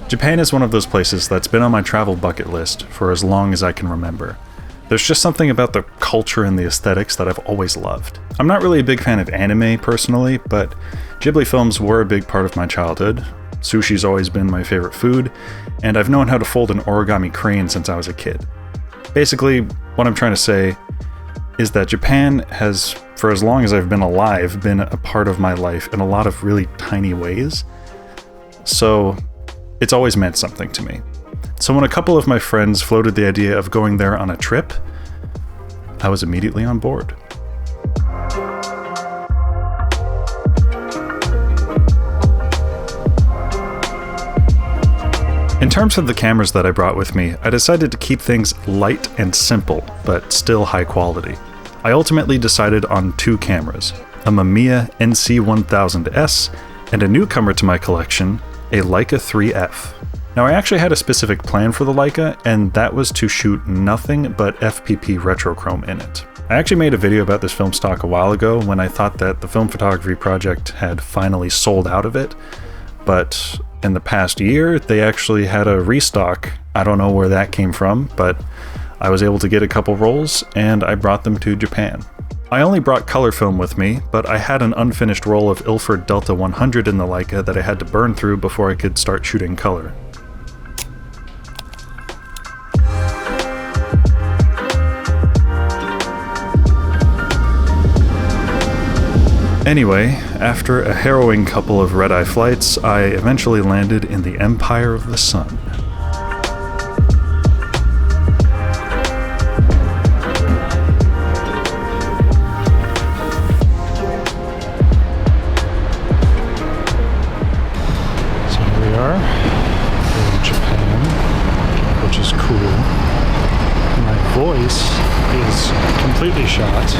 Japan is one of those places that's been on my travel bucket list for as long as I can remember. There's just something about the culture and the aesthetics that I've always loved. I'm not really a big fan of anime personally, but Ghibli films were a big part of my childhood. Sushi's always been my favorite food, and I've known how to fold an origami crane since I was a kid. Basically, what I'm trying to say is that Japan has, for as long as I've been alive, been a part of my life in a lot of really tiny ways. So it's always meant something to me. So when a couple of my friends floated the idea of going there on a trip, I was immediately on board. In terms of the cameras that I brought with me, I decided to keep things light and simple, but still high quality. I ultimately decided on two cameras, a Mamiya NC1000S and a newcomer to my collection, a Leica IIIF. Now I actually had a specific plan for the Leica, and that was to shoot nothing but FPP Retrochrome in it. I actually made a video about this film stock a while ago when I thought that the film photography project had finally sold out of it, but in the past year they actually had a restock. I don't know where that came from, but I was able to get a couple rolls and I brought them to Japan. I only brought color film with me, but I had an unfinished roll of Ilford Delta 100 in the Leica that I had to burn through before I could start shooting color. Anyway, after a harrowing couple of red-eye flights, I eventually landed in the Empire of the Sun. So here we are in Japan, which is cool. My voice is completely shot,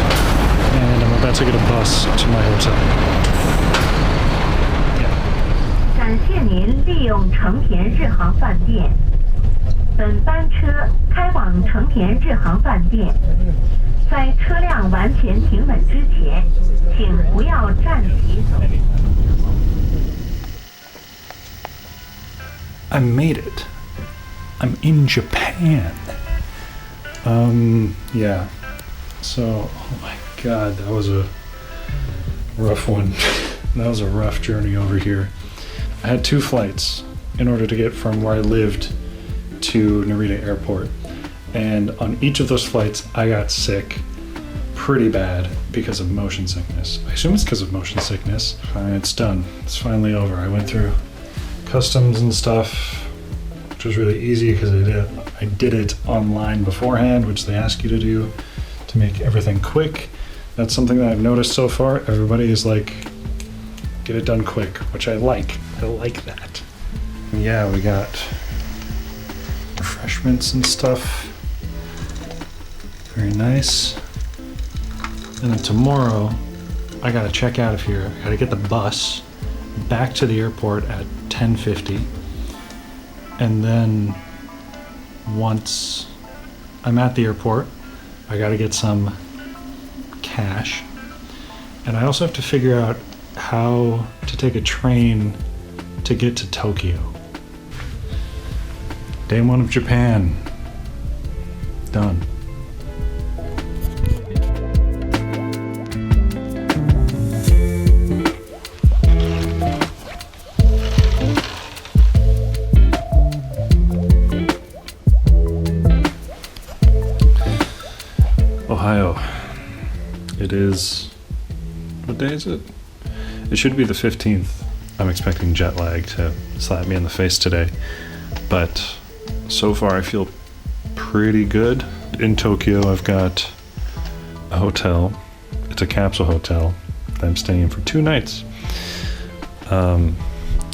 and I'm about to get a bus to my hotel. 感谢您利用成田日航饭店。本班车开往成田日航饭店。在车辆完全停稳之前，请不要暂停。I made it. I'm in Japan. Yeah. So, oh my God, that was a rough one. That was a rough journey over here. I had two flights in order to get from where I lived to Narita Airport. And on each of those flights, I got sick pretty bad because of motion sickness. I assume it's because of motion sickness. It's done. It's finally over. I went through customs and stuff, which was really easy because I did it online beforehand, which they ask you to do to make everything quick. That's something that I've noticed so far. Everybody is like, get it done quick, which I like. I like that. Yeah, we got refreshments and stuff. Very nice. And then tomorrow, I gotta check out of here. I gotta get the bus back to the airport at 10:50. And then once I'm at the airport, I gotta get some cash. And I also have to figure out how to take a train to get to Tokyo. Day one of Japan. Done. Ohio. It is... what day is it? It should be the 15th. I'm expecting jet lag to slap me in the face today. But so far I feel pretty good. In Tokyo I've got a hotel. It's a capsule hotel that I'm staying in for 2 nights. So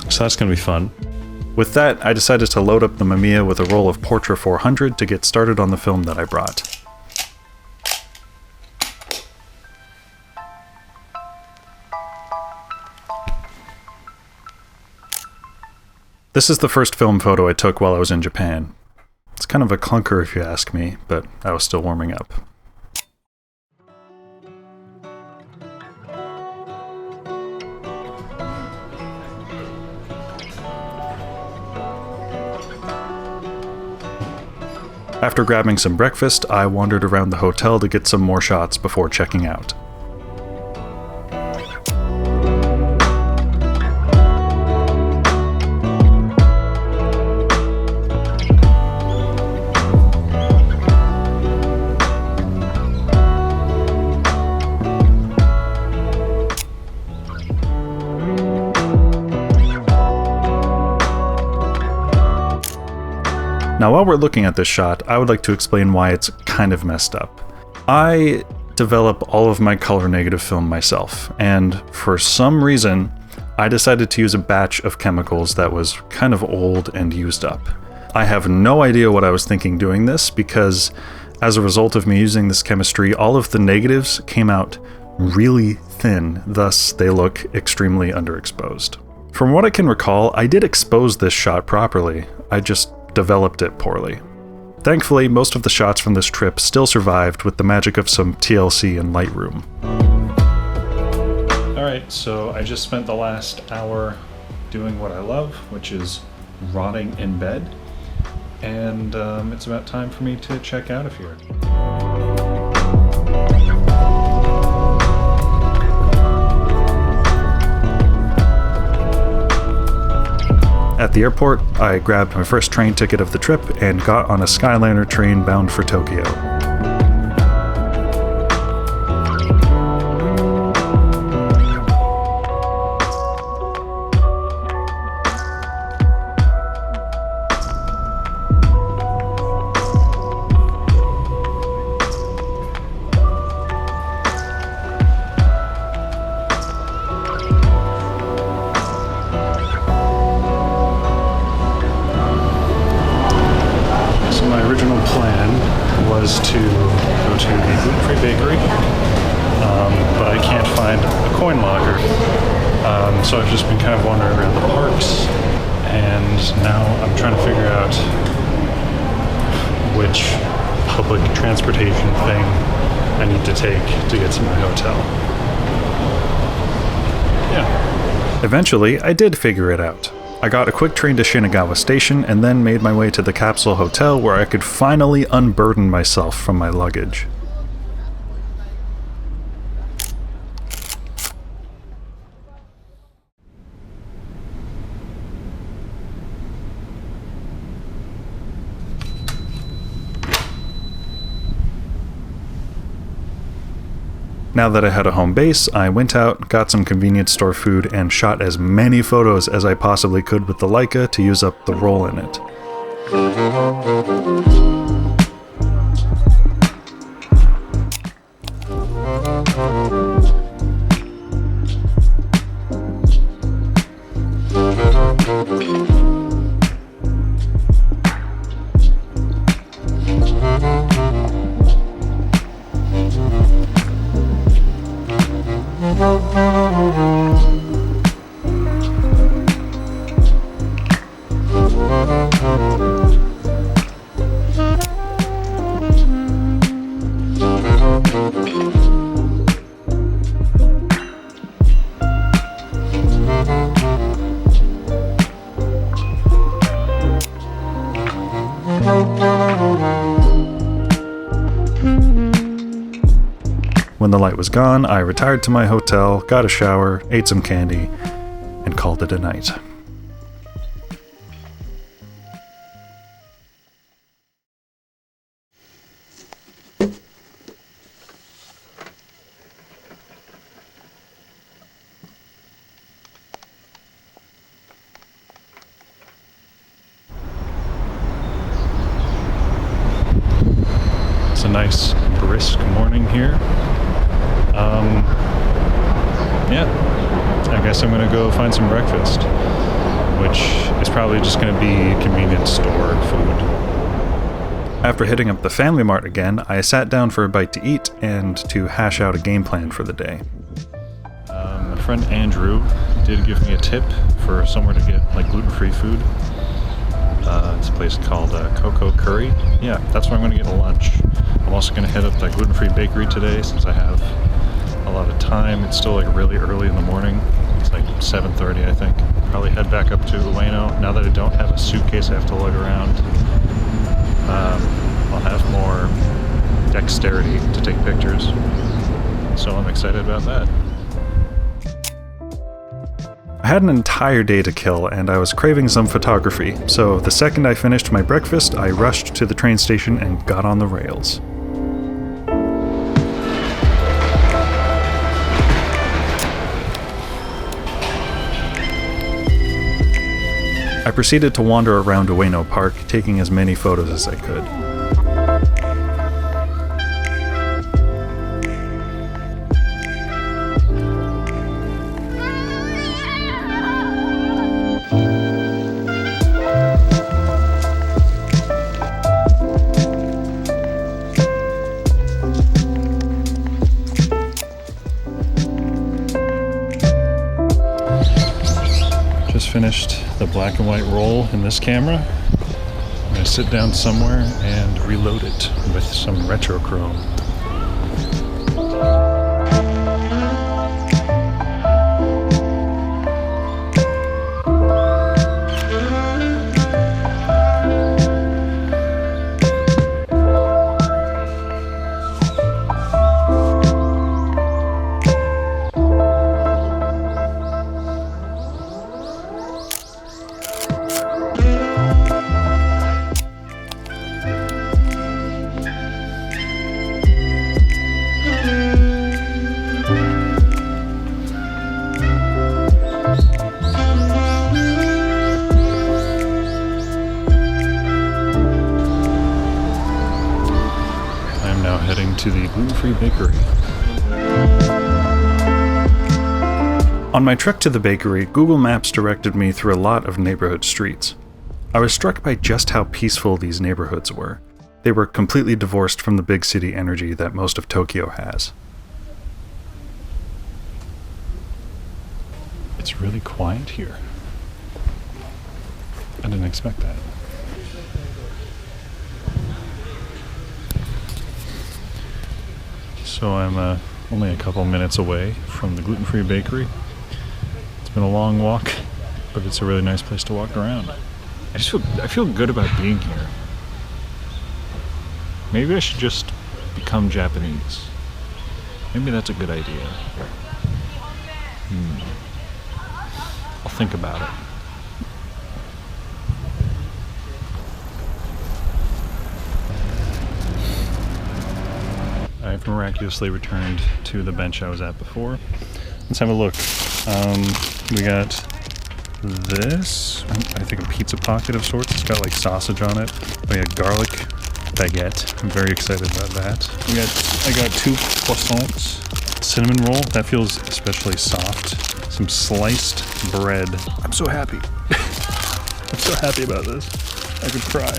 that's gonna be fun. With that, I decided to load up the Mamiya with a roll of Portra 400 to get started on the film that I brought. This is the first film photo I took while I was in Japan. It's kind of a clunker if you ask me, but I was still warming up. After grabbing some breakfast, I wandered around the hotel to get some more shots before checking out. Now, while we're looking at this shot, I would like to explain why it's kind of messed up. I develop all of my color negative film myself, and for some reason, I decided to use a batch of chemicals that was kind of old and used up. I have no idea what I was thinking doing this, because as a result of me using this chemistry, all of the negatives came out really thin, thus they look extremely underexposed. From what I can recall, I did expose this shot properly, I just developed it poorly. Thankfully, most of the shots from this trip still survived with the magic of some TLC and Lightroom. Alright, so I just spent the last hour doing what I love, which is rotting in bed, and it's about time for me to check out of here. At the airport, I grabbed my first train ticket of the trip and got on a Skyliner train bound for Tokyo. Was to go to the gluten-free bakery, but I can't find a coin locker, so I've just been kind of wandering around the parks, and now I'm trying to figure out which public transportation thing I need to take to get to my hotel. Yeah. Eventually, I did figure it out. I got a quick train to Shinagawa Station and then made my way to the capsule hotel where I could finally unburden myself from my luggage. Now that I had a home base, I went out, got some convenience store food, and shot as many photos as I possibly could with the Leica to use up the roll in it. When the light was gone, I retired to my hotel, got a shower, ate some candy, and called it a night. It's a nice, brisk morning here. Yeah, I guess I'm gonna go find some breakfast, which is probably just gonna be convenience store food. After hitting up the Family Mart again, I sat down for a bite to eat and to hash out a game plan for the day. My friend Andrew did give me a tip for somewhere to get like gluten-free food. It's a place called Coco Curry. Yeah, that's where I'm going to get a lunch. I'm also going to hit up that gluten-free bakery today since I have a lot of time. It's still like really early in the morning. It's like 7:30, I think. Probably head back up to Ueno. Now that I don't have a suitcase I have to lug around, I'll dexterity to take pictures. So I'm excited about that. I had an entire day to kill and I was craving some photography, so the second I finished my breakfast, I rushed to the train station and got on the rails. I proceeded to wander around Ueno Park, taking as many photos as I could. Finished the black and white roll in this camera. I'm going to sit down somewhere and reload it with some Retrochrome. To the gluten-free bakery. On my trek to the bakery, Google Maps directed me through a lot of neighborhood streets. I was struck by just how peaceful these neighborhoods were. They were completely divorced from the big city energy that most of Tokyo has. It's really quiet here. I didn't expect that. So I'm only a couple minutes away from the gluten-free bakery. It's been a long walk, but it's a really nice place to walk around. I feel good about being here. Maybe I should just become Japanese. Maybe that's a good idea. I'll think about it. I've miraculously returned to the bench I was at before. Let's have a look. We got this, I think a pizza pocket of sorts. It's got like sausage on it. We got garlic baguette. I'm very excited about that. I got 2 croissants, cinnamon roll. That feels especially soft. Some sliced bread. I'm so happy. I'm so happy about this. I could cry.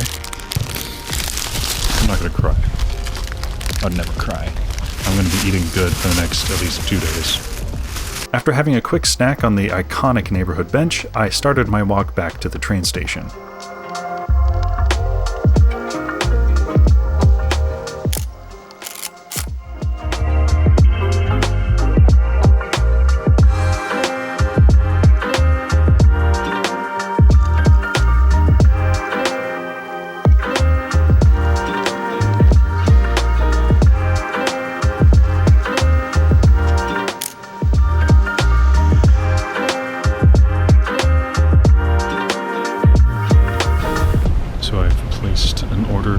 I'm not gonna cry. I'd never cry. I'm going to be eating good for the next at least 2 days. After having a quick snack on the iconic neighborhood bench, I started my walk back to the train station.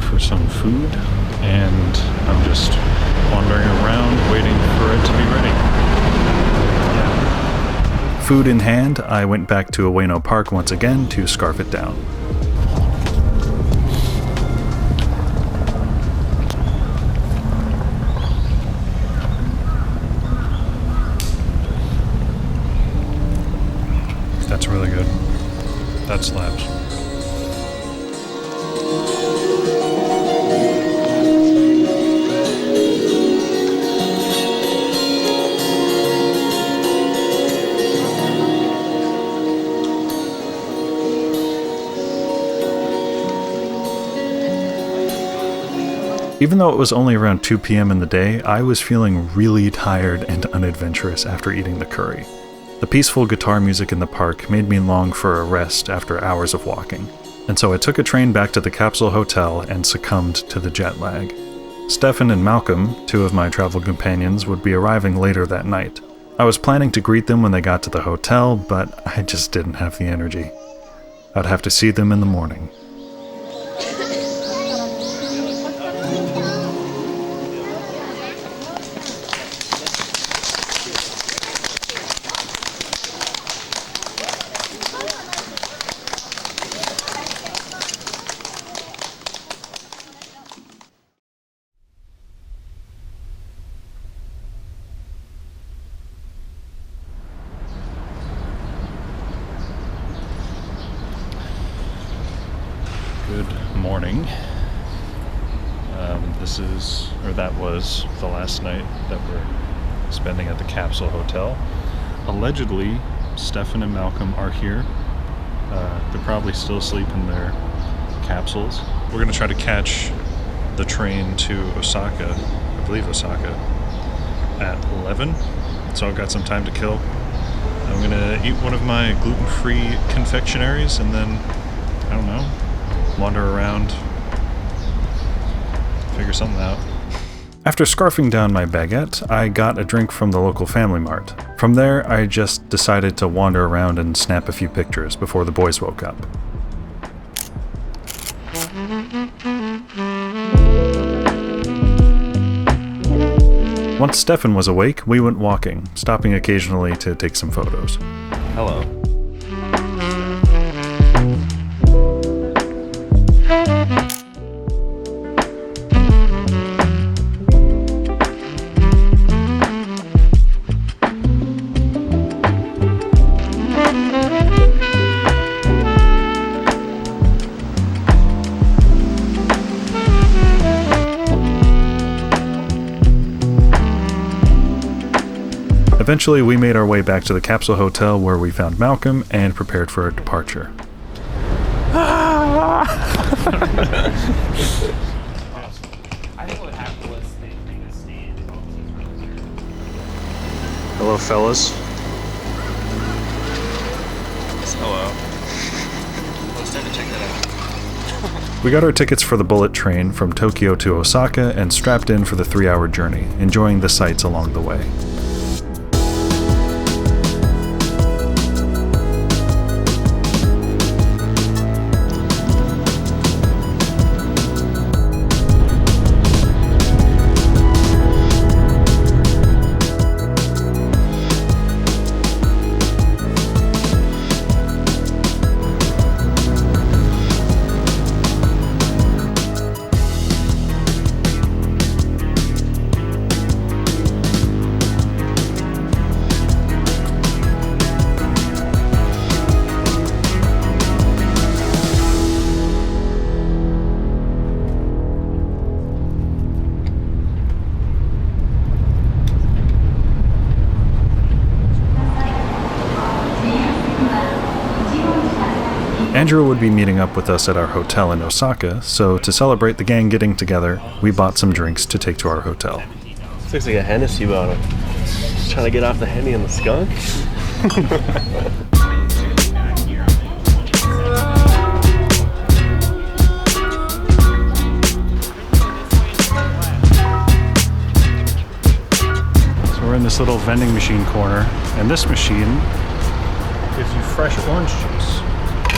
For some food, and I'm just wandering around waiting for it to be ready. Yeah. Food in hand, I went back to Ueno Park once again to scarf it down. That's really good. That slaps. Even though it was only around 2 p.m. in the day, I was feeling really tired and unadventurous after eating the curry. The peaceful guitar music in the park made me long for a rest after hours of walking, and so I took a train back to the capsule hotel and succumbed to the jet lag. Stefan and Malcolm, two of my travel companions, would be arriving later that night. I was planning to greet them when they got to the hotel, but I just didn't have the energy. I'd have to see them in the morning. Good morning. That was the last night that we're spending at the Capsule Hotel. Allegedly, Stefan and Malcolm are here. They're probably still asleep in their capsules. We're gonna try to catch the train to Osaka, I believe Osaka, at 11. So I've got some time to kill. I'm gonna eat one of my gluten-free confectionaries and then, I don't know, wander around, figure something out. After scarfing down my baguette, I got a drink from the local Family Mart. From there, I just decided to wander around and snap a few pictures before the boys woke up. Once Stefan was awake, we went walking, stopping occasionally to take some photos. Hello. Eventually, we made our way back to the Capsule Hotel where we found Malcolm and prepared for our departure. Hello, fellas. Hello. It's time to check that out. We got our tickets for the bullet train from Tokyo to Osaka and strapped in for the 3-hour journey, enjoying the sights along the way. Andrew would be meeting up with us at our hotel in Osaka, so to celebrate the gang getting together, we bought some drinks to take to our hotel. This looks like a Hennessy bottle. Just trying to get off the Henny and the skunk. So we're in this little vending machine corner, and this machine gives you fresh orange juice.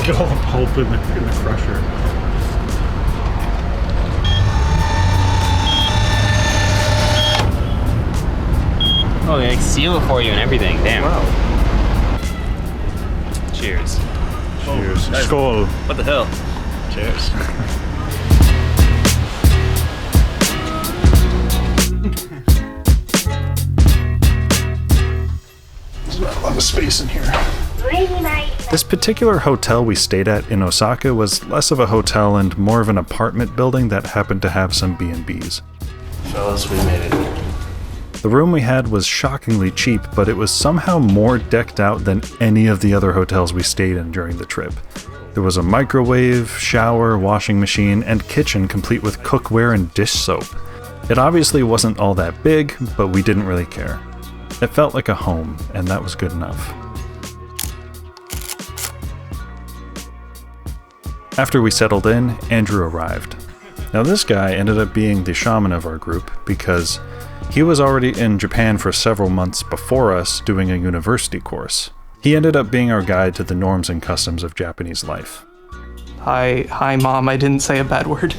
Look at all the pulp in the crusher. Oh, they like seal it for you and everything. Damn. Wow. Cheers. Cheers. Nice. Skål. What the hell? Cheers. There's not a lot of space in here. This particular hotel we stayed at in Osaka was less of a hotel and more of an apartment building that happened to have some B&Bs. Fellas, we made it. The room we had was shockingly cheap, but it was somehow more decked out than any of the other hotels we stayed in during the trip. There was a microwave, shower, washing machine, and kitchen complete with cookware and dish soap. It obviously wasn't all that big, but we didn't really care. It felt like a home, and that was good enough. After we settled in, Andrew arrived. Now this guy ended up being the shaman of our group because he was already in Japan for several months before us doing a university course. He ended up being our guide to the norms and customs of Japanese life. Hi, Mom, I didn't say a bad word.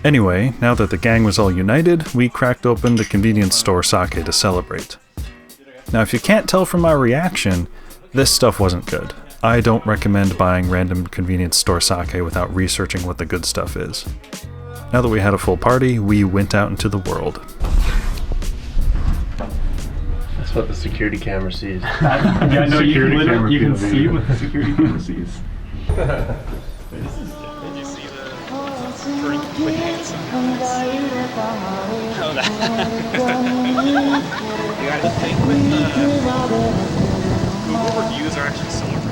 Anyway, now that the gang was all united, we cracked open the convenience store sake to celebrate. Now if you can't tell from my reaction, this stuff wasn't good. I don't recommend buying random convenience store sake without researching what the good stuff is. Now that we had a full party, we went out into the world. That's what the security camera sees. Yeah, no, you can see what the security camera sees. Did you see the drink with handsome guys? Oh, that. You got anything with Google reviews are actually similar for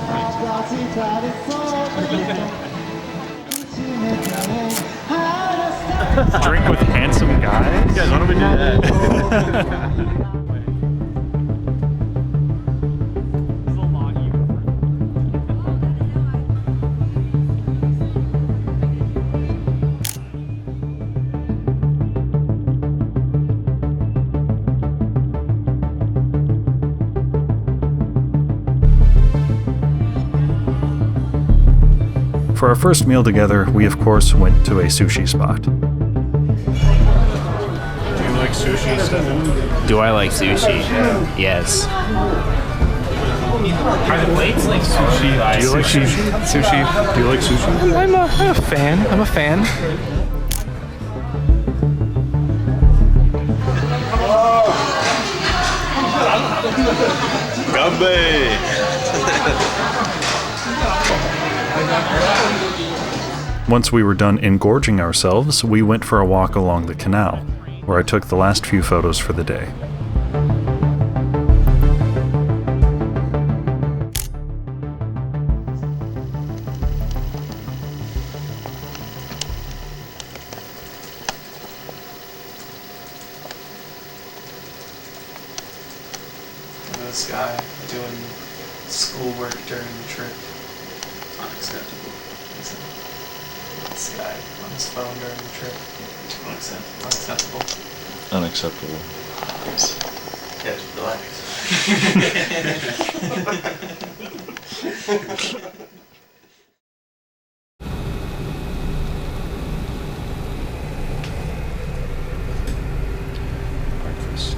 Drink with handsome guys? Guys, why don't we do that? For our first meal together, we of course went to a sushi spot. Do you like sushi, Stefan? Do I like sushi? Yes. Are the plates like sushi? Do you like sushi? Sushi. Do you like sushi? I'm a fan. I'm a fan. Gambe! Once we were done engorging ourselves, we went for a walk along the canal, where I took the last few photos for the day. This guy doing schoolwork during the trip. Unacceptable. This guy on his phone during the trip. Unacceptable. Unacceptable. Yes, relax. Breakfast.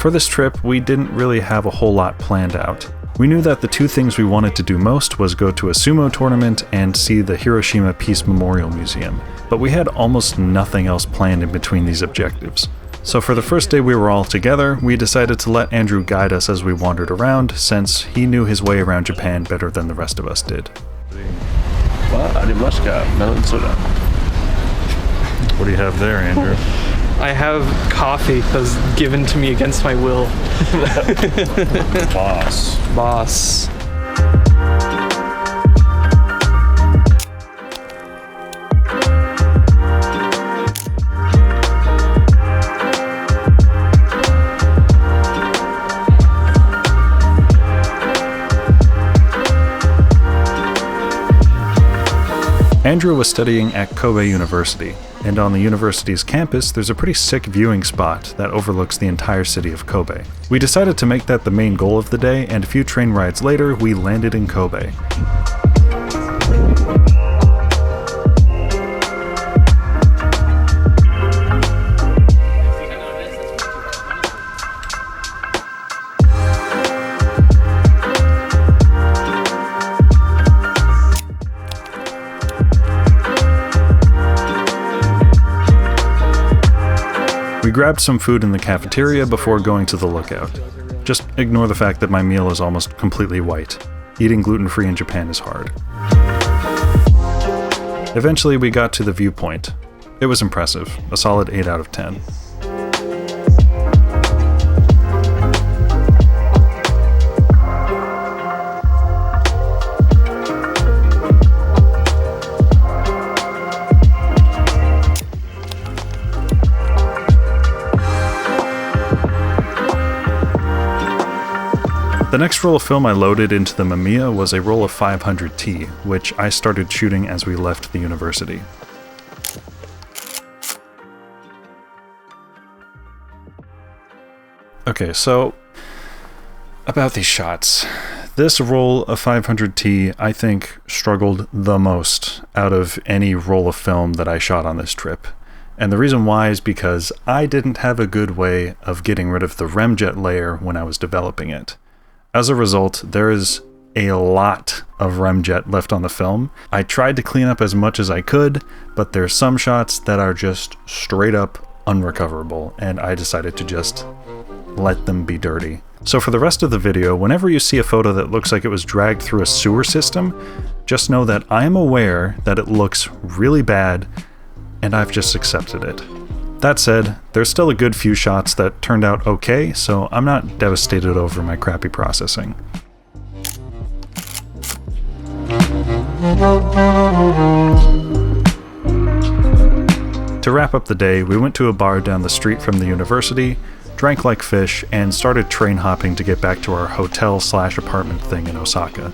For this trip, we didn't really have a whole lot planned out. We knew that the two things we wanted to do most was go to a sumo tournament and see the Hiroshima Peace Memorial Museum, but we had almost nothing else planned in between these objectives. So for the first day we were all together, we decided to let Andrew guide us as we wandered around, since he knew his way around Japan better than the rest of us did. What? Arimasu ka? Melon soda. What do you have there, Andrew? I have coffee that was given to me against my will. Boss. Andrew was studying at Kobe University, and on the university's campus there's a pretty sick viewing spot that overlooks the entire city of Kobe. We decided to make that the main goal of the day, and a few train rides later we landed in Kobe. We grabbed some food in the cafeteria before going to the lookout. Just ignore the fact that my meal is almost completely white. Eating gluten-free in Japan is hard. Eventually we got to the viewpoint. It was impressive, a solid 8 out of 10. The next roll of film I loaded into the Mamiya was a roll of 500T, which I started shooting as we left the university. Okay, so about these shots. This roll of 500T, I think, struggled the most out of any roll of film that I shot on this trip. And the reason why is because I didn't have a good way of getting rid of the remjet layer when I was developing it. As a result, there is a lot of remjet left on the film. I tried to clean up as much as I could, but there's some shots that are just straight up unrecoverable, and I decided to just let them be dirty. So for the rest of the video, whenever you see a photo that looks like it was dragged through a sewer system, just know that I am aware that it looks really bad, and I've just accepted it. That said, there's still a good few shots that turned out okay, so I'm not devastated over my crappy processing. To wrap up the day, we went to a bar down the street from the university, drank like fish, and started train hopping to get back to our hotel/apartment thing in Osaka.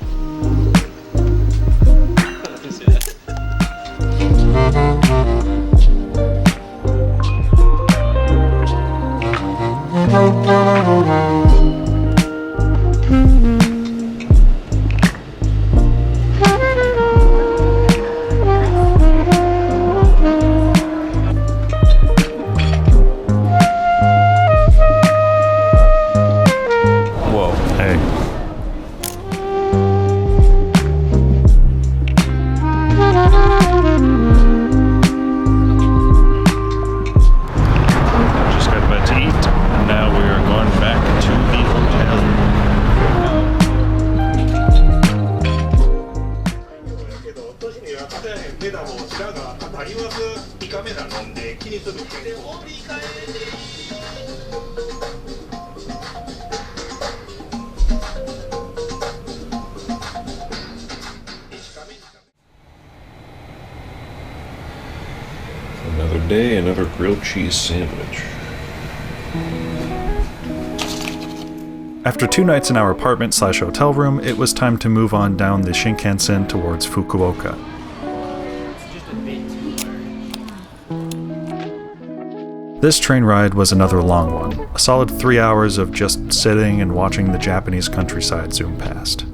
Another day, another grilled cheese sandwich. After 2 nights in our apartment/hotel room, it was time to move on down the Shinkansen towards Fukuoka. This train ride was another long one, a solid 3 hours of just sitting and watching the Japanese countryside zoom past.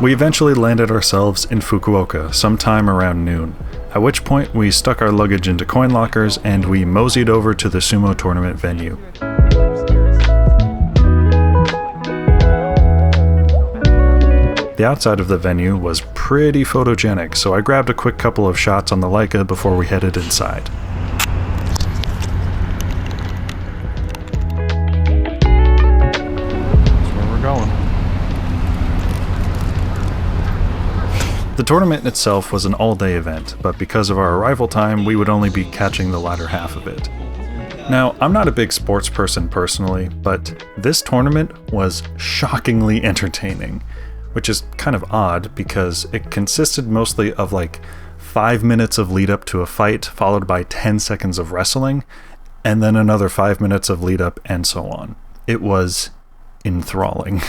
We eventually landed ourselves in Fukuoka sometime around noon, at which point we stuck our luggage into coin lockers and we moseyed over to the sumo tournament venue. The outside of the venue was pretty photogenic, so I grabbed a quick couple of shots on the Leica before we headed inside. The tournament itself was an all-day event, but because of our arrival time, we would only be catching the latter half of it. Now, I'm not a big sports person personally, but this tournament was shockingly entertaining, which is kind of odd because it consisted mostly of like 5 minutes of lead up to a fight, followed by 10 seconds of wrestling, and then another 5 minutes of lead up, and so on. It was enthralling.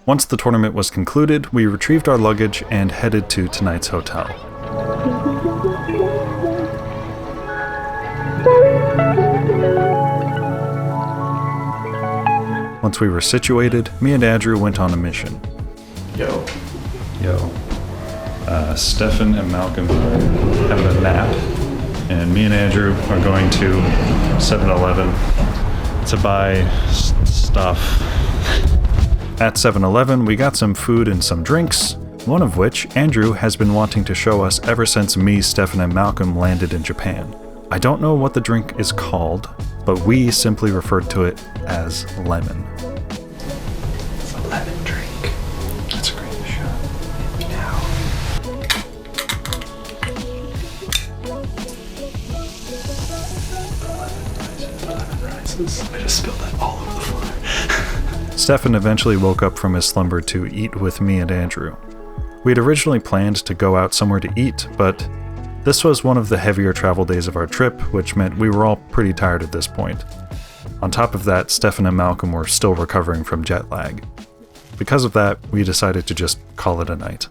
Once the tournament was concluded, we retrieved our luggage and headed to tonight's hotel. Once we were situated, me and Andrew went on a mission. Yo. Stefan and Malcolm are having a nap, and me and Andrew are going to 7-Eleven to buy stuff. At 7-Eleven, we got some food and some drinks, one of which Andrew has been wanting to show us ever since me, Stefan, and Malcolm landed in Japan. I don't know what the drink is called, but we simply referred to it as lemon. It's a lemon drink. That's a great shot. Now. I just spilled that all over the floor. Stefan eventually woke up from his slumber to eat with me and Andrew. We had originally planned to go out somewhere to eat, but this was one of the heavier travel days of our trip, which meant we were all pretty tired at this point. On top of that, Stefan and Malcolm were still recovering from jet lag. Because of that, we decided to just call it a night.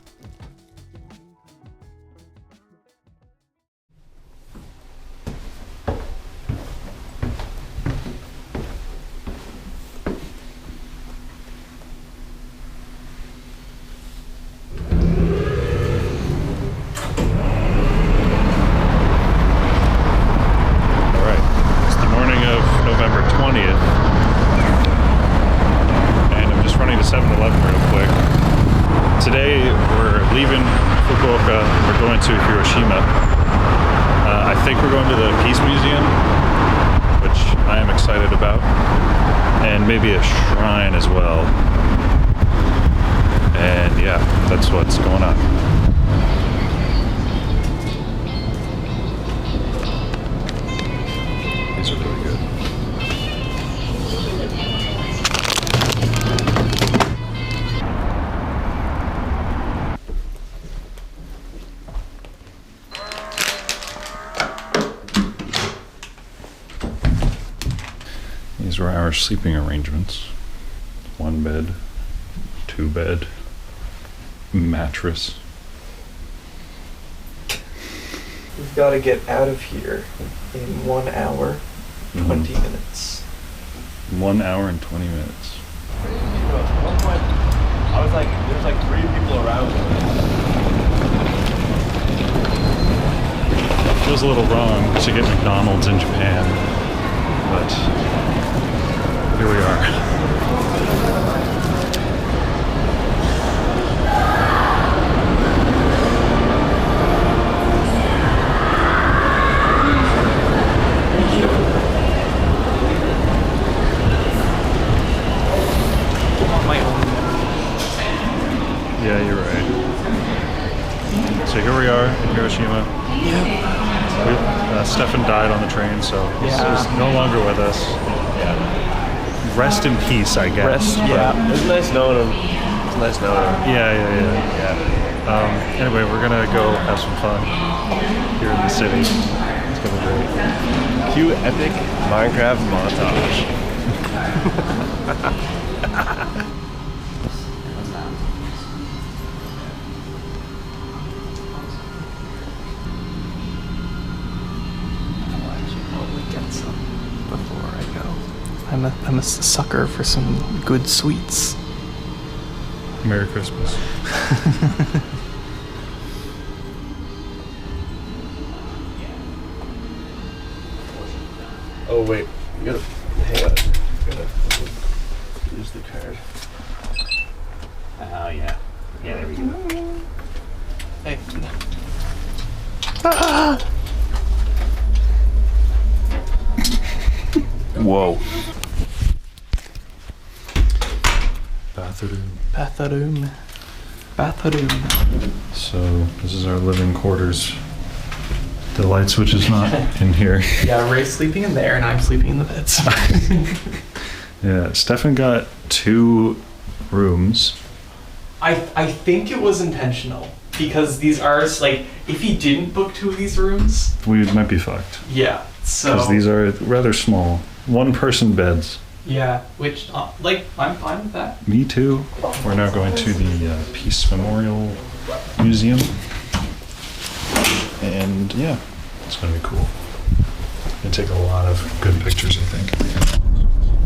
Fukuoka, we're going to Hiroshima. I think we're going to the Peace Museum, which I am excited about, and maybe a shrine as well. And yeah, that's what's going on. These are really good. These were our sleeping arrangements. 1 bed, 2 bed, mattress. We've got to get out of here in 1 hour, 20 minutes. 1 hour and 20 minutes. At one point, I was like, there's like 3 people around. Feels a little wrong to get McDonald's in Japan, but here we are. Yeah, you're right. So here we are in Hiroshima. Stefan died on the train, so he's no longer with us. Yeah. Rest in peace, I guess. It's nice knowing him. It's nice knowing him. Yeah. Anyway, we're gonna go have some fun here in the city. It's gonna be great. Cue epic Minecraft montage. I'm a sucker for some good sweets. Merry Christmas. Oh wait, you gotta hang on. Gotta use the card. Oh yeah. Yeah, there we go. Hey. Whoa. Bathroom. So this is our living quarters. The light switch is not in here. Yeah, Ray's sleeping in there and I'm sleeping in the beds. Yeah, Stefan got 2 rooms. I think it was intentional because these are like, if he didn't book 2 of these rooms, We might be fucked. yeah. So Because these are rather small. 1-person beds. Yeah, which like I'm fine with that. Me too. We're now going to the Peace Memorial Museum. And yeah, it's gonna be cool. Gonna take a lot of good pictures, I think.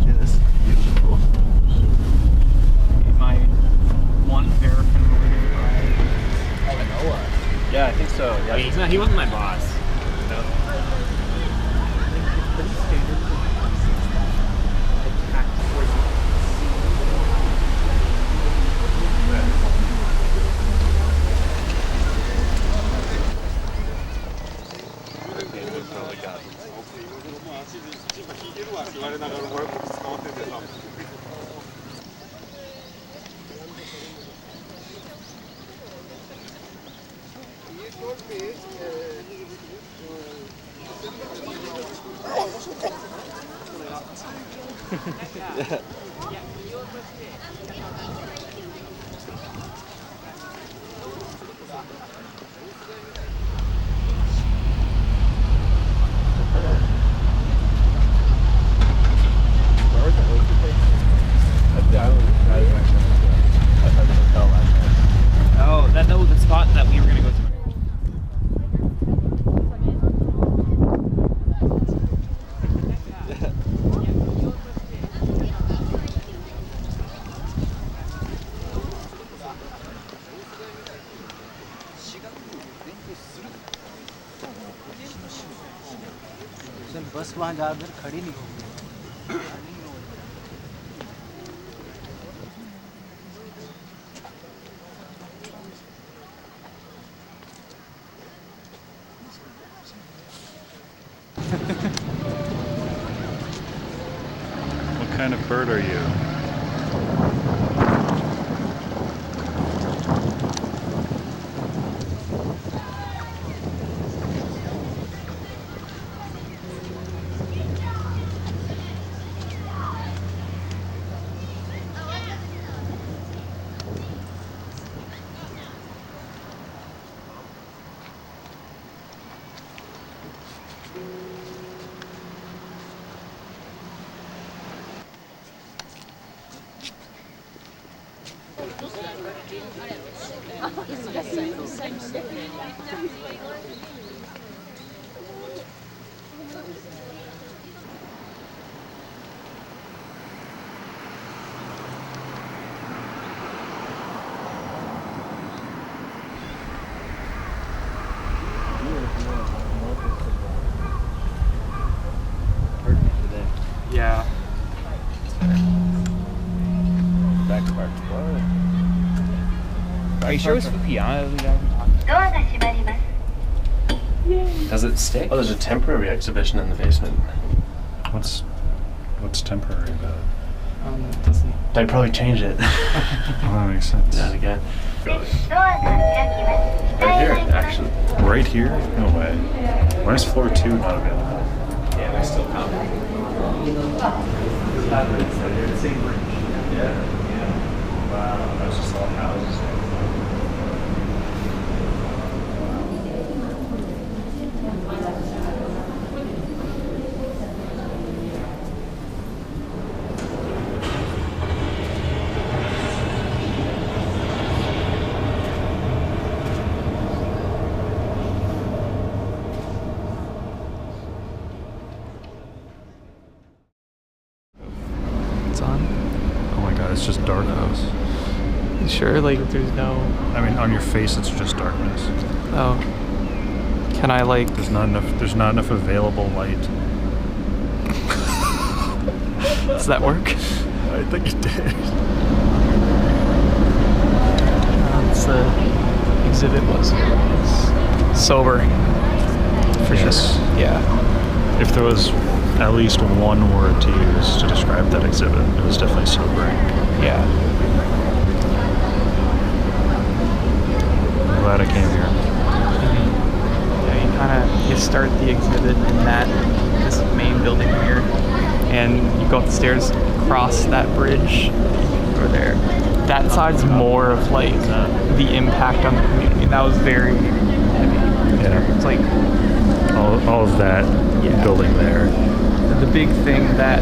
Yeah, this is beautiful. My one paraffin related ride. Oh, Noah. Yeah, I think so. Yeah. I mean, he wasn't my boss. No. Pretty standard. Attack towards you. Oh, that was the spot that we were gonna go to. बस वहाँ ज़्यादा खड़ी नहीं होगी। What kind of bird are you? Yeah. Backfire. Are you sure it was Fukuoka? Does it stay? Oh, there's a temporary exhibition in the basement. What's temporary about it? They'd probably change it. Oh, that makes sense. That again. Right here, actually. Right here? No way. Why is floor 2 not available? Yeah, they're still coming. Yeah. Wow, that's just all houses. It's on. Oh my god, it's just darkness. Sure, like there's no. I mean, on your face, it's just darkness. Oh. Can I like? There's not enough available light. Does that work? I think it did. That's the exhibit was sobering. For Yes. sure. Yeah. If there was at least one word to use to describe that exhibit, it was definitely sobering. Yeah. I'm glad I came here. Yeah, you start the exhibit in this main building here, and you go up the stairs, cross that bridge, over there. That side's more of like the impact on the community. That was very heavy. Yeah. It's like All of that Yeah. building there. the big thing that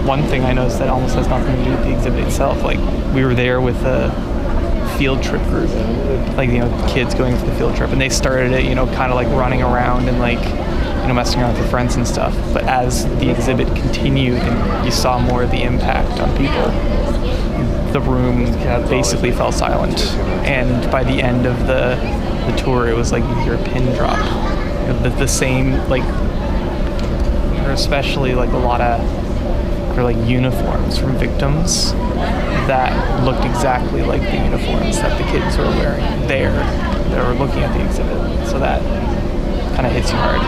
one thing I noticed that almost has nothing to do with the exhibit itself, like we were there with a field trip group, like, you know, kids going for the field trip, and they started it, you know, kind of like running around and like, you know, messing around with their friends and stuff. But as the exhibit continued and you saw more of the impact on people, the room basically fell silent. And by the end of the tour, it was like you hear a pin drop. The same, like, or especially like a lot of like uniforms from victims that looked exactly like the uniforms that the kids were wearing there that were looking at the exhibit. So that kind of hits you hard.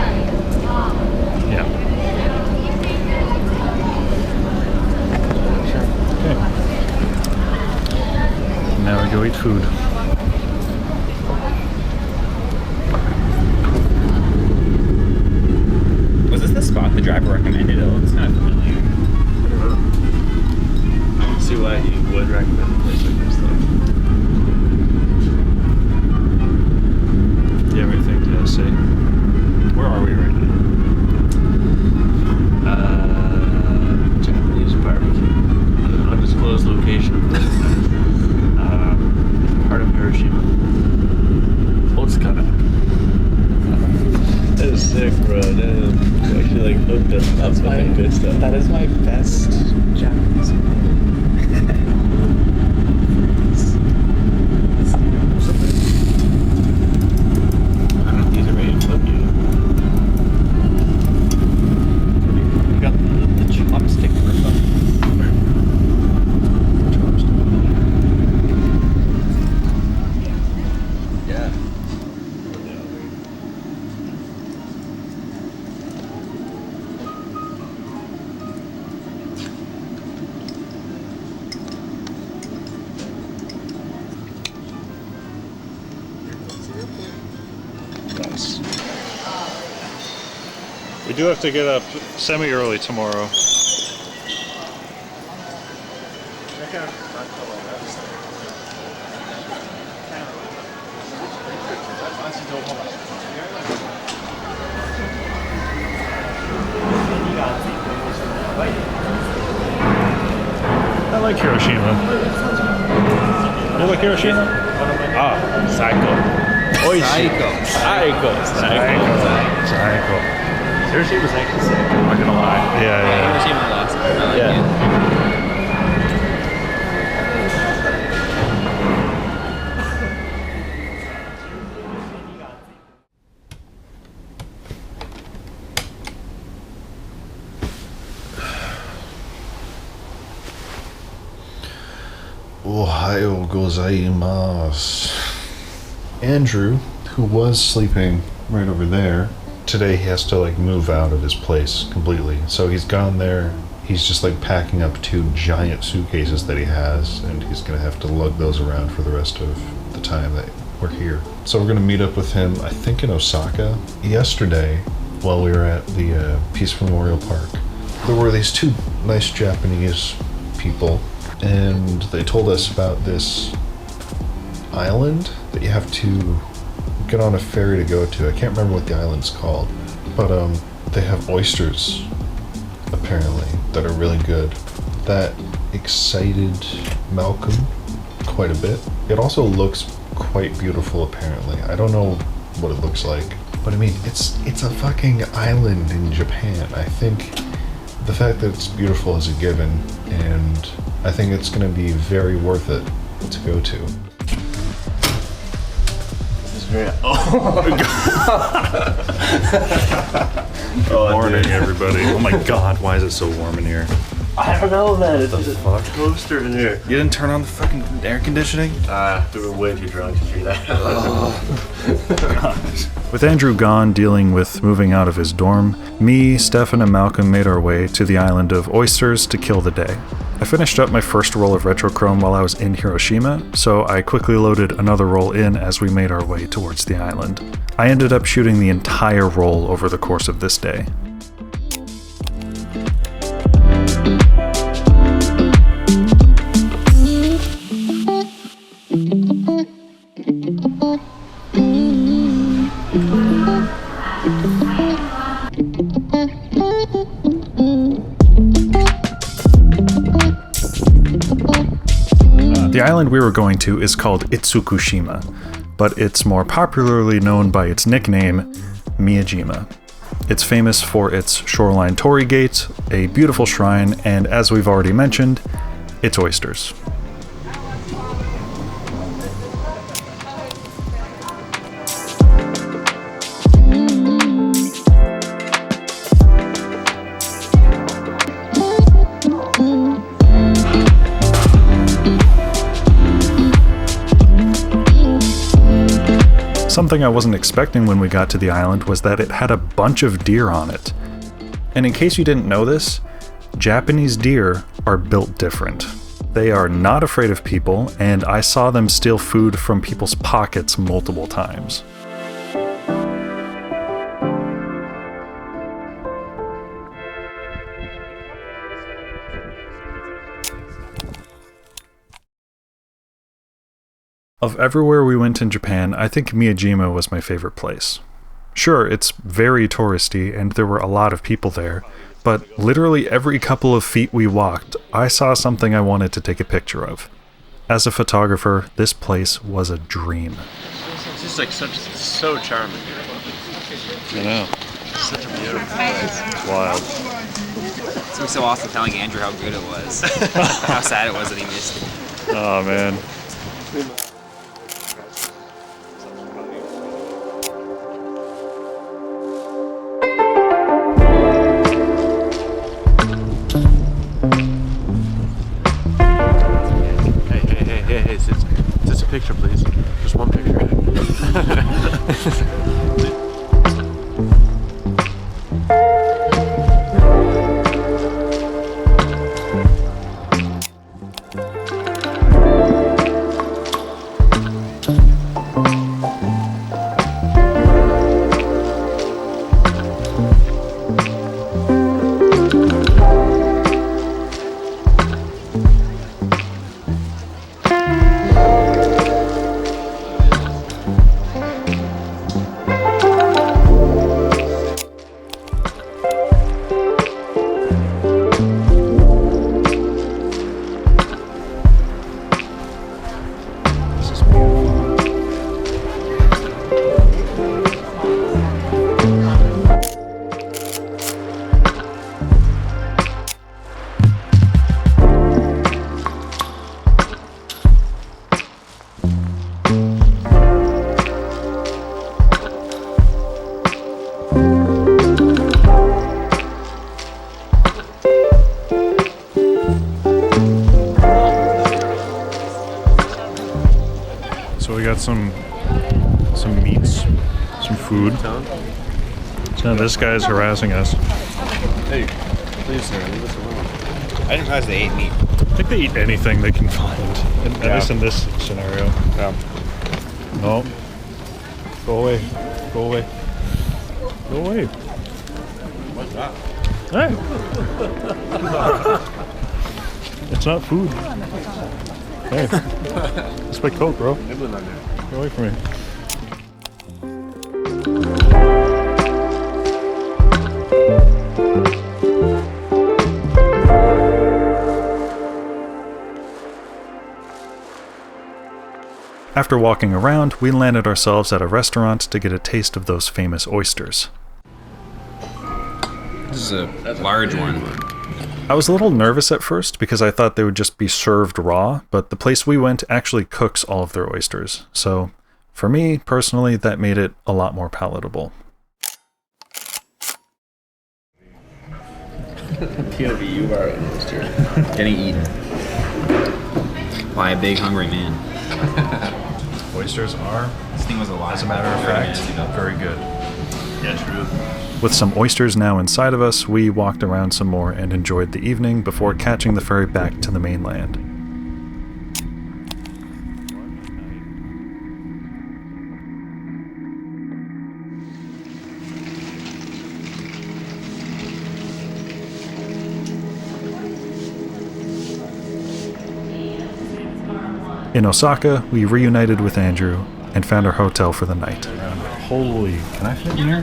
Yeah. Okay. Now we go eat food. Was this the spot the driver recommended? It looks kind of familiar. I can see why he would recommend a place like this, though. Do you have anything to say? Where are we right now? Japanese barbecue. An undisclosed location. Part of Hiroshima. Osaka. That is sick, bro. That is actually like hooked us up with good stuff. That is my best Japanese. I don't know if these are ready to flip you. You got the chopstick for fun. Yeah. Nice. We do have to get up semi-early tomorrow. I like Hiroshima. You like Hiroshima? Ah, psycho. Psycho. Hiroshima was actually sick. I'm not gonna lie. Yeah. Hiroshima was awesome. I like it. Ohio gozaimasu. Andrew, who was sleeping right over there, today he has to like move out of his place completely. So he's gone there. He's just like packing up 2 giant suitcases that he has, and he's gonna have to lug those around for the rest of the time that we're here. So we're gonna meet up with him, I think in Osaka. Yesterday, while we were at the Peace Memorial Park, there were these 2 nice Japanese people, and they told us about this island that you have to get on a ferry to go to. I can't remember what the island's called, but they have oysters apparently that are really good. That excited Malcolm quite a bit. It also looks quite beautiful apparently. I don't know what it looks like, but I mean it's a fucking island in Japan. I think the fact that it's beautiful is a given, and I think it's going to be very worth it to go to. Good morning, everybody. Oh my god, why is it so warm in here? I don't know, man. It's just a toaster in here. You didn't turn on the fucking air conditioning? We were way too drunk to do that. With Andrew gone dealing with moving out of his dorm, me, Stefan, and Malcolm made our way to the island of Oysters to kill the day. I finished up my first roll of Retrochrome while I was in Hiroshima, so I quickly loaded another roll in as we made our way towards the island. I ended up shooting the entire roll over the course of this day. island we were going to is called Itsukushima, but it's more popularly known by its nickname, Miyajima. It's famous for its shoreline torii gate, a beautiful shrine, and as we've already mentioned, its oysters. Something I wasn't expecting when we got to the island was that it had a bunch of deer on it. And in case you didn't know this, Japanese deer are built different. They are not afraid of people, and I saw them steal food from people's pockets multiple times. Of everywhere we went in Japan, I think Miyajima was my favorite place. Sure, it's very touristy and there were a lot of people there, but literally every couple of feet we walked, I saw something I wanted to take a picture of. As a photographer, this place was a dream. It's just like so charming. I know. Such a beautiful place. It's wild. It was so awesome telling Andrew how good it was. How sad it was that he missed it. Oh man. Hey, just a picture, please. Just one picture. So we got some meats, some food. So this guy's harassing us. Hey, please, sir, leave us alone. I didn't realize they ate meat. I think they eat anything they can find, at least in this scenario. Yeah. No. Go away. Go away. Go away. What's that? Hey. It's not food. Hey. It's my Coke, bro. Nibbling on there. Get away from me. After walking around, we landed ourselves at a restaurant to get a taste of those famous oysters. This is a large one. I was a little nervous at first because I thought they would just be served raw, but the place we went actually cooks all of their oysters. So, for me, personally, that made it a lot more palatable. POV, you are an oyster. Getting eaten. By a big hungry man. Oysters are, This thing was alive. as a matter of fact, very good. Yeah, true. With some oysters now inside of us, we walked around some more and enjoyed the evening before catching the ferry back to the mainland. In Osaka, we reunited with Andrew and found our hotel for the night. Holy, can I fit in here?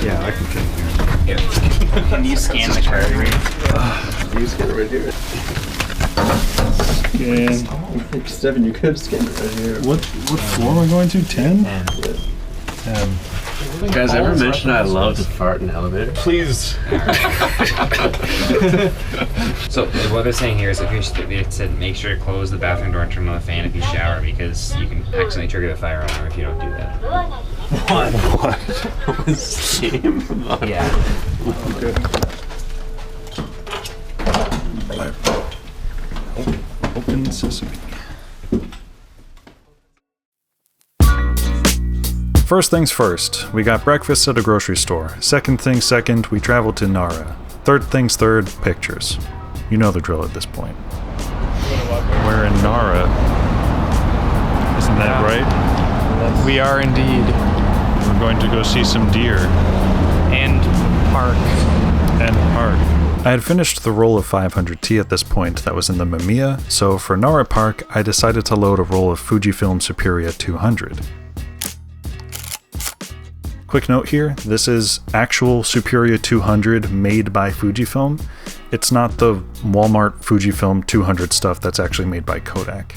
Yeah, I can fit in here. Can you scan the card? You just get it right here. And Like 7, you could have scanned it right here. what floor am I going to? 10? 10. Guys, ever mention I love to fart in elevators? Please. So what they're saying here is if they said make sure to close the bathroom door and turn on the fan if you shower because you can accidentally trigger the fire alarm if you don't do that. What? Steam? Yeah. Open sesame. First things first, we got breakfast at a grocery store. Second things second, we traveled to Nara. Third things third, pictures. You know the drill at this point. We're in Nara. Isn't that right? We are indeed. We're going to go see some deer. And park. I had finished the roll of 500T at this point that was in the Mamiya, so for Nara Park, I decided to load a roll of Fujifilm Superia 200. Quick note here, this is actual Superia 200 made by Fujifilm. It's not the Walmart Fujifilm 200 stuff that's actually made by Kodak.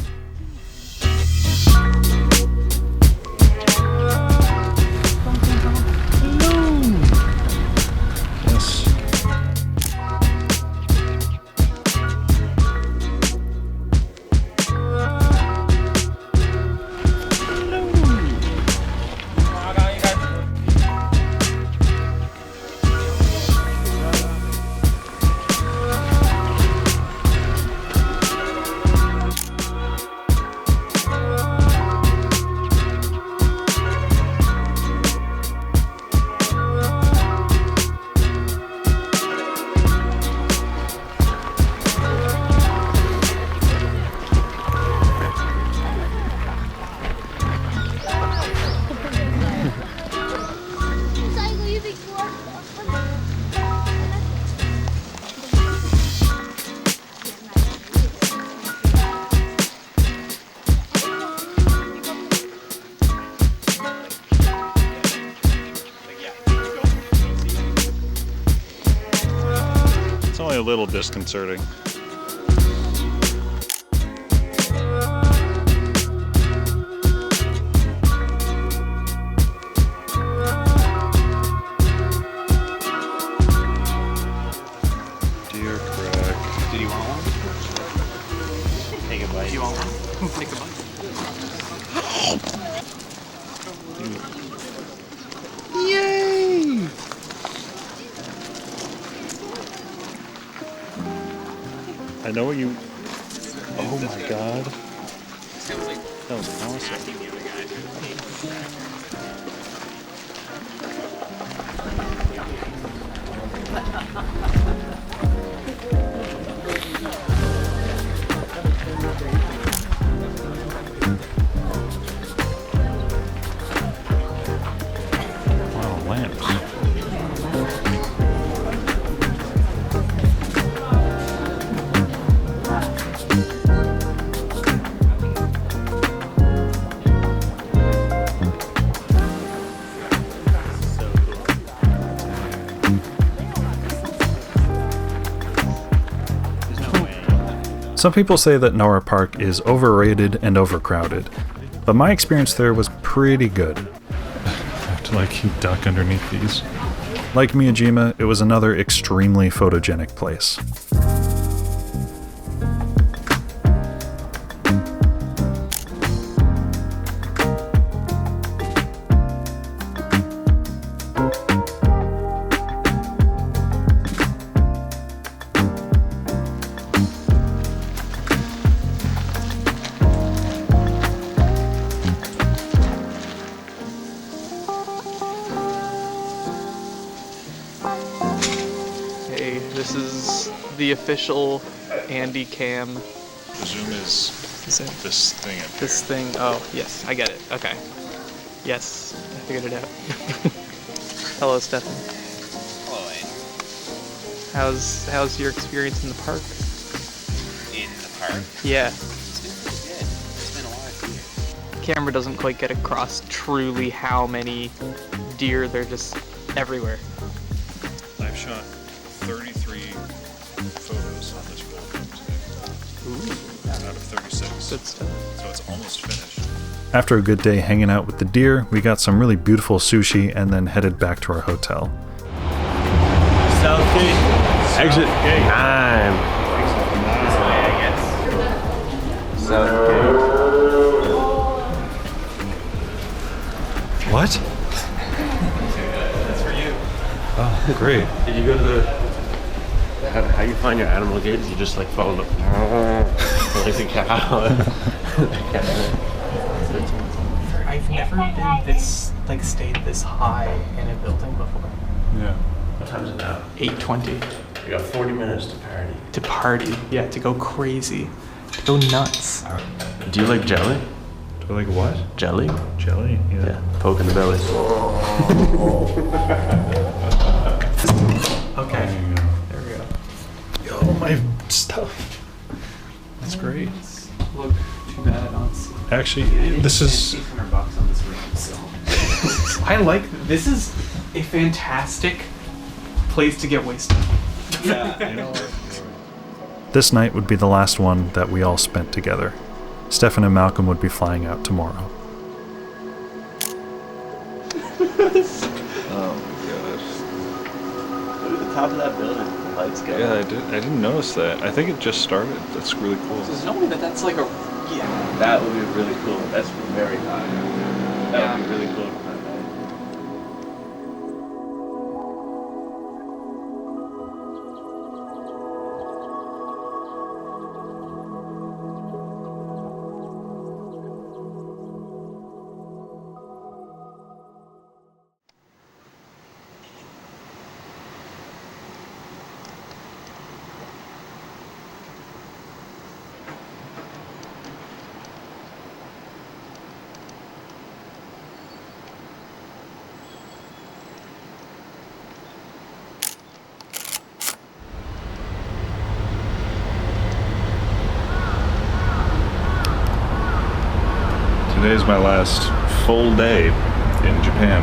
It's only a little disconcerting. Dear crack. Did you want one? Take a bite. Do you want one? Take a bite. Yay! I know what you... Oh my god. That was awesome. Wow, lamps. Some people say that Nara Park is overrated and overcrowded, but my experience there was pretty good. I have to keep duck underneath these. Like Miyajima, it was another extremely photogenic place. This is the official Andy cam. The zoom is this thing up here. This thing. Oh, yes, I get it. Okay. Yes, I figured it out. Hello, Stefan. Hello, Andy. How's your experience in the park? In the park? Yeah. It's been pretty good. It's been a while. Camera doesn't quite get across truly how many deer, they're just everywhere. I've shot 33 photos on this GoPro today. out of 36. Good stuff. So it's almost finished. After a good day hanging out with the deer, we got some really beautiful sushi and then headed back to our hotel. Southgate. Exit 9. Southgate. What? That's for you. Oh, great. Did you go to the... How you find your animal gates? You just like follow the... like the cow. I've never been this, like, stayed this high in a building before. Yeah. What time is it now? 8:20. You got 40 minutes to party. To party, yeah, to go crazy, to go nuts. Do you like jelly? Do I like what? Jelly? Jelly? Yeah. Poke in the belly. Okay, there we go. Yo, my stuff. That's great. Look, too bad I don't see. Actually, this is... $800 on this room, so. I like, this is a fantastic place to get wasted. Yeah, I know. This night would be the last one that we all spent together. Stefan and Malcolm would be flying out tomorrow. Oh my gosh. Look at the top of that building. The lights go. Yeah, I didn't notice that. I think it just started. That's really cool. There's no way that that's like a, yeah. That would be really cool. That's very high. That would be really cool. Today's my last full day in Japan.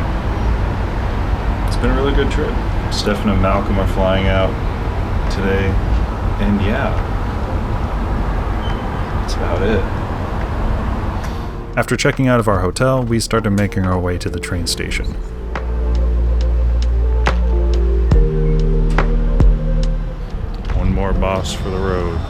It's been a really good trip. Stefan and Malcolm are flying out today, and yeah, that's about it. After checking out of our hotel, we started making our way to the train station. One more boss for the road.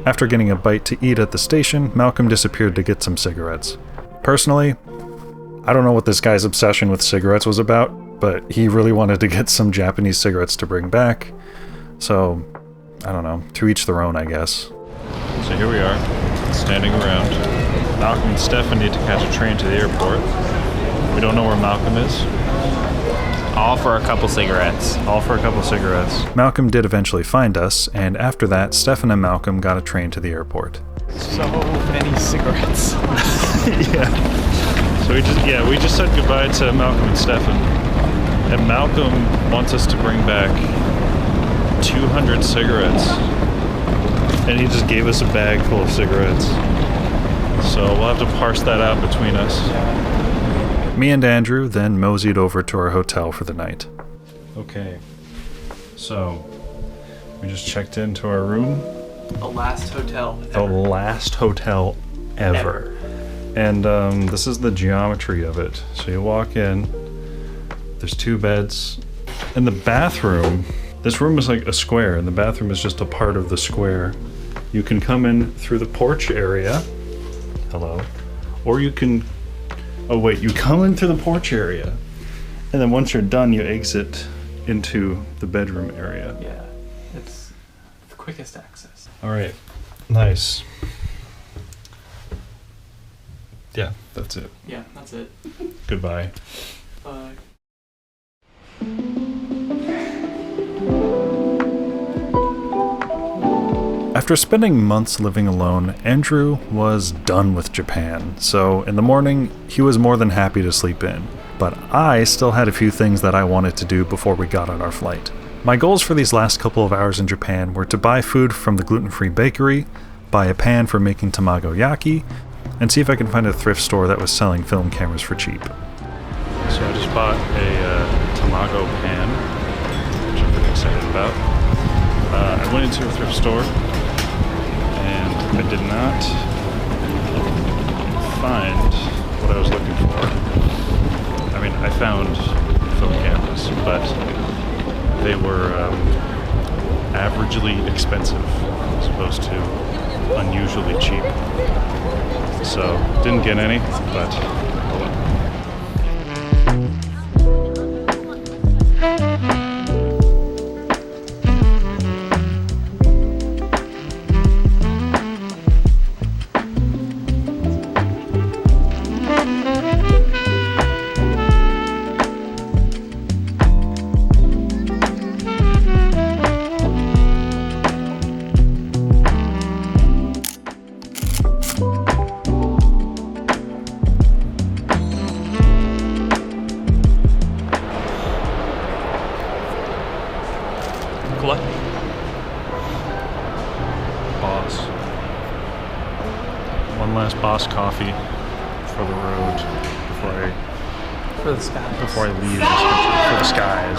After getting a bite to eat at the station, Malcolm disappeared to get some cigarettes. Personally, I don't know what this guy's obsession with cigarettes was about, but he really wanted to get some Japanese cigarettes to bring back. So, I don't know, to each their own, I guess. So here we are, standing around. Malcolm and Stefan need to catch a train to the airport. We don't know where Malcolm is. All for a couple cigarettes. All for a couple cigarettes. Malcolm did eventually find us, and after that, Stefan and Malcolm got a train to the airport. So many cigarettes. Yeah. So we just said goodbye to Malcolm and Stefan. And Malcolm wants us to bring back 200 cigarettes. And he just gave us a bag full of cigarettes. So we'll have to parse that out between us. Me and Andrew then moseyed over to our hotel for the night. Okay. So we just checked into our room. The last hotel The last hotel ever. And this is the geometry of it. So you walk in, there's 2 beds. In the bathroom, this room is like a square, and the bathroom is just a part of the square. You can come in through the porch area. Hello. Or you can, oh wait, you come in through the porch area, and then once you're done, you exit into the bedroom area. Yeah, it's the quickest access. All right, nice. Yeah, that's it. Yeah, that's it. Goodbye. Bye. After spending months living alone, Andrew was done with Japan, so in the morning, he was more than happy to sleep in. But I still had a few things that I wanted to do before we got on our flight. My goals for these last couple of hours in Japan were to buy food from the gluten-free bakery, buy a pan for making tamagoyaki, and see if I can find a thrift store that was selling film cameras for cheap. So I just bought a tamago pan, which I'm pretty excited about. I went into a thrift store, and I did not find what I was looking for. I mean, I found film cameras, but they were averagely expensive as opposed to unusually cheap. So, didn't get any, but oh well. Boss. One last Boss coffee for the road before I leave this country, for the skies.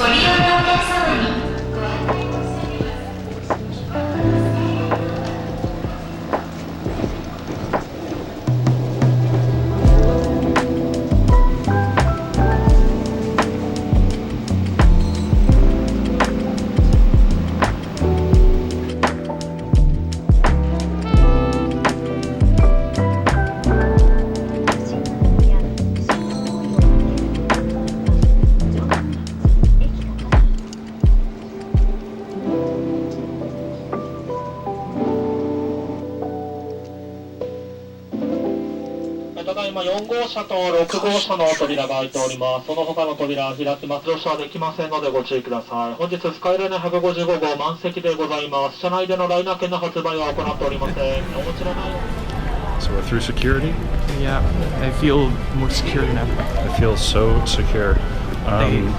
So we're through security? Yeah, I feel more secure than ever. I feel so secure.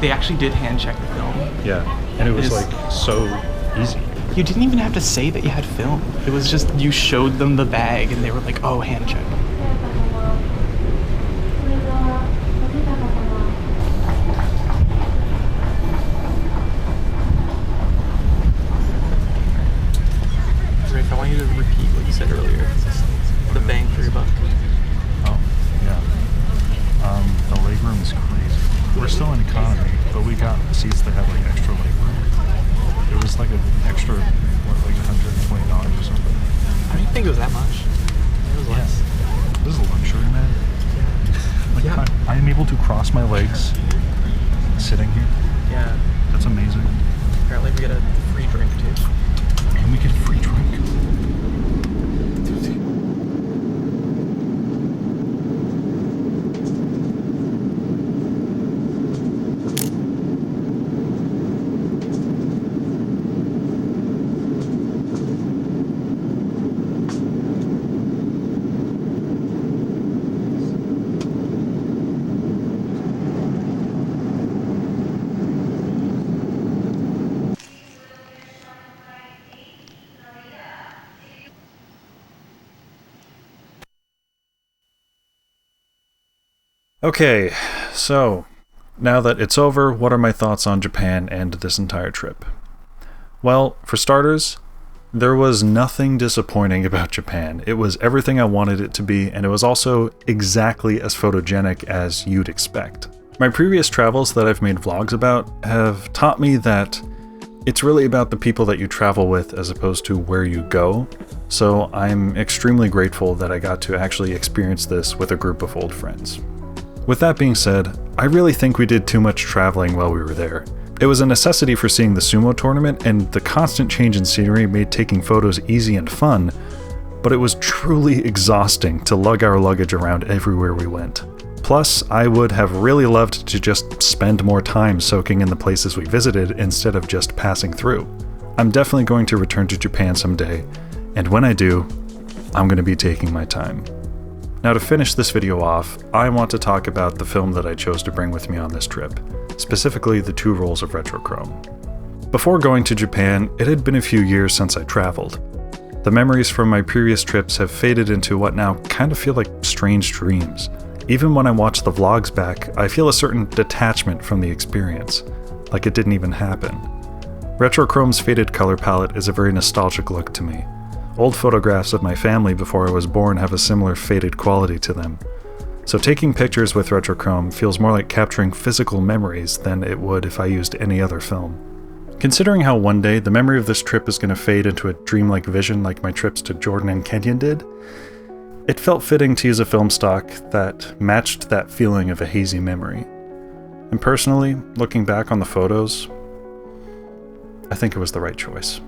They actually did hand check the film. Yeah, and it was like so easy. You didn't even have to say that you had film. It was just you showed them the bag and they were like, oh, hand check. Rick, I want you to repeat what you said earlier. The bang for your buck. Oh, yeah. The legroom is crazy. We're still in economy, but we got seats that have like extra legroom. It was like an extra, like $120 or something. I didn't think it was that much. It was less. This is a luxury, man. Like, Yeah. I am able to cross my legs sitting here. Yeah. That's amazing. Apparently we get a free drink too. And we get free drink. Okay, so now that it's over, what are my thoughts on Japan and this entire trip? Well, for starters, there was nothing disappointing about Japan. It was everything I wanted it to be, and it was also exactly as photogenic as you'd expect. My previous travels that I've made vlogs about have taught me that it's really about the people that you travel with as opposed to where you go, so I'm extremely grateful that I got to actually experience this with a group of old friends. With that being said, I really think we did too much traveling while we were there. It was a necessity for seeing the Sumo tournament, and the constant change in scenery made taking photos easy and fun, but it was truly exhausting to lug our luggage around everywhere we went. Plus, I would have really loved to just spend more time soaking in the places we visited instead of just passing through. I'm definitely going to return to Japan someday, And when I do, I'm going to be taking my time. Now to finish this video off, I want to talk about the film that I chose to bring with me on this trip, specifically the 2 rolls of Retrochrome. Before going to Japan, it had been a few years since I traveled. The memories from my previous trips have faded into what now kind of feel like strange dreams. Even when I watch the vlogs back, I feel a certain detachment from the experience, like it didn't even happen. Retrochrome's faded color palette is a very nostalgic look to me. Old photographs of my family before I was born have a similar faded quality to them. So taking pictures with Retrochrome feels more like capturing physical memories than it would if I used any other film. Considering how one day the memory of this trip is going to fade into a dreamlike vision like my trips to Jordan and Kenya did, it felt fitting to use a film stock that matched that feeling of a hazy memory. And personally, looking back on the photos, I think it was the right choice.